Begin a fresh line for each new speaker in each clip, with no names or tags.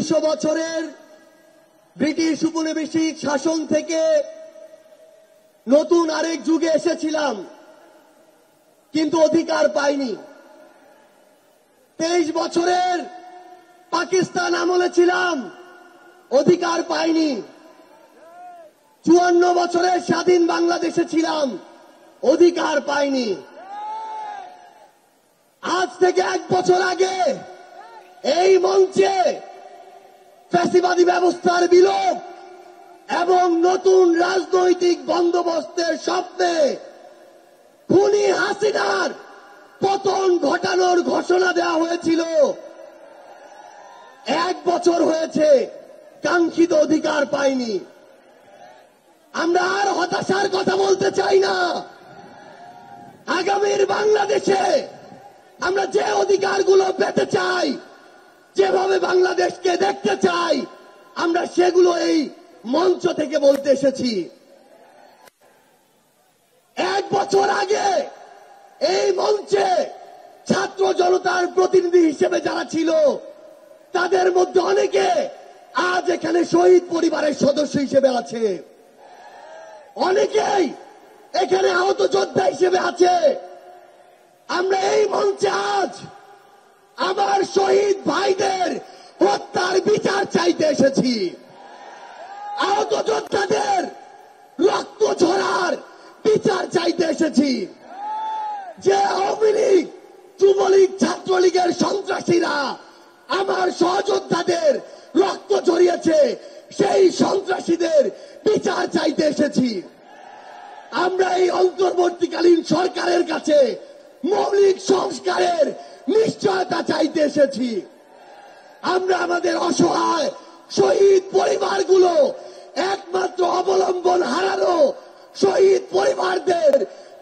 200 বছরের ব্রিটিশ উপনিবেশিক শাসন থেকে নতুন আরেক যুগে এসেছিলাম, কিন্তু অধিকার পাইনি। 23 বছরের পাকিস্তান আমলে ছিলাম, অধিকার পাইনি। 54 বছরের স্বাধীন বাংলাদেশে ছিলাম, অধিকার পাইনি। আজ থেকে 1 বছর আগে এই মঞ্চে ফ্যাসিবাদী ব্যবস্থার বিলোপ এবং নতুন রাজনৈতিক বন্দোবস্তের স্বপ্নে খুনি হাসিনার পতন ঘটানোর ঘোষণা দেওয়া হয়েছিল। 1 বছর হয়েছে, কাঙ্ক্ষিত অধিকার পাইনি। আমরা আর হতাশার কথা বলতে চাই না। আগামীর বাংলাদেশে আমরা যে অধিকারগুলো পেতে চাই, যেভাবে বাংলাদেশকে দেখতে চাই, আমরা সেগুলো এই মঞ্চ থেকে বলতে এসেছি। 1 বছর আগে এই মঞ্চে ছাত্র জনতার প্রতিনিধি হিসেবে যারা ছিল, তাদের মধ্যে অনেকে আজ এখানে শহীদ পরিবারের সদস্য হিসেবে আছে, অনেকেই এখানে আহত যোদ্ধা হিসেবে আছে। আমরা এই মঞ্চে আজ আমার শহীদ ভাইদের হত্যার বিচার চাইতে এসেছি, আহত যোদ্ধাদের রক্ত ঝরার বিচার চাইতে এসেছি। যে আওয়ামী লীগ, যুবলীগ, ছাত্রলীগের সন্ত্রাসীরা আমার সহযোদ্ধাদের রক্ত ঝরিয়েছে, সেই সন্ত্রাসীদের বিচার চাইতে এসেছি। আমরা এই অন্তর্বর্তীকালীন সরকারের কাছে মৌলিক সংস্কারের নিশ্চয়তা চাইতে এসেছি। আমরা আমাদের অসহায় শহীদ পরিবারগুলো, একমাত্র অবলম্বন হারানো শহীদ পরিবারদের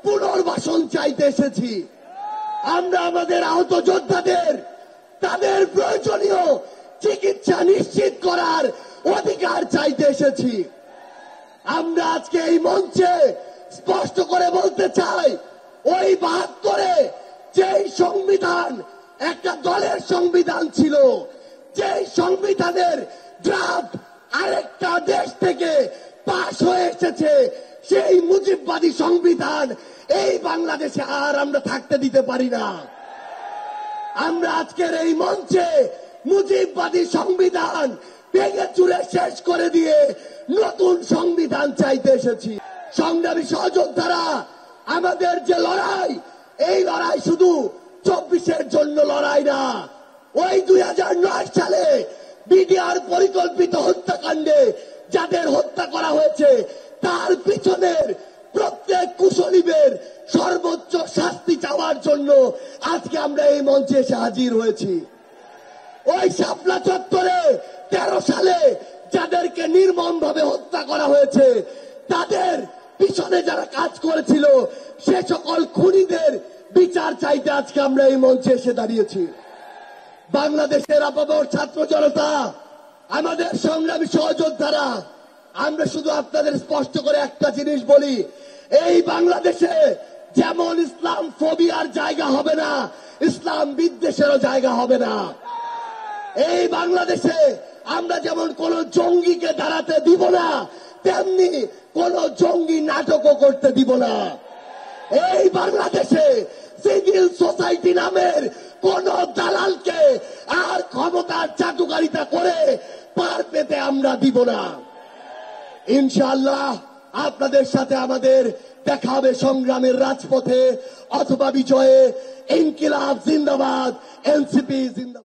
পুনর্বাসন চাইতে এসেছি। আমরা আমাদের আহত যোদ্ধাদের তাদের প্রয়োজনীয় চিকিৎসা নিশ্চিত করার অধিকার চাইতে এসেছি। আমরা আজকে এই মঞ্চে স্পষ্ট করে বলতে চাই, ওই 72-এ যেই সংবিধান একটা দলের সংবিধান ছিল, যেই সংবিধানের ড্রাফট আরেকটা দেশ থেকে পাশ হয়ে এসেছে, সেই মুজিববাদী সংবিধান এই বাংলাদেশে আর আমরা থাকতে দিতে পারি না। আমরা আজকের এই মঞ্চে মুজিববাদী সংবিধান ভেঙে চুরে শেষ করে দিয়ে নতুন সংবিধান চাইতে এসেছি। সংগ্রামী সহযোদ্ধারা, আমাদের যে লড়াই, এই লড়াই শুধু 24-এর জন্য লড়াই না। ওই 2009 সালে বিডিআর পরিকল্পিত হত্যাকাণ্ডে যাদের হত্যা করা হয়েছে, তার পিছনের প্রত্যেক কুশলীদের সর্বোচ্চ শাস্তি চাওয়ার জন্য আজকে আমরা এই মঞ্চে এসে হাজির হয়েছি। ওই শাপলা চত্বরে 13 সালে যাদেরকে নির্মমভাবে হত্যা করা হয়েছে, তাদের পিছনে যারা কাজ করেছিল, সে সকল খুনিদের বিচার চাইতে আজকে আমরা এই মঞ্চে এসে দাঁড়িয়েছি। বাংলাদেশের আপামর ছাত্র জনতা, আমাদের সংগ্রামী সহযোদ্ধারা, আমরা শুধু আপনাদের স্পষ্ট করে একটা জিনিস বলি, এই বাংলাদেশে যেমন ইসলাম ফোবিয়ার জায়গা হবে না, ইসলাম বিদ্বেষেরও জায়গা হবে না। এই বাংলাদেশে আমরা যেমন কোন জঙ্গিকে দাঁড়াতে দিব না, তেমনি কোন জঙ্গি নাটকও করতে দিব না। এই বাংলাদেশে সিভিল সোসাইটি নামের কোন দালালকে আর ক্ষমতার চাটুকারিতা করে পার পেতে আমরা দিব না। ইনশাআল্লাহ আপনাদের সাথে আমাদের দেখা হবে সংগ্রামের রাজপথে অথবা বিজয়ে। ইনকিলাব জিন্দাবাদ, এনসিপি জিন্দাবাদ।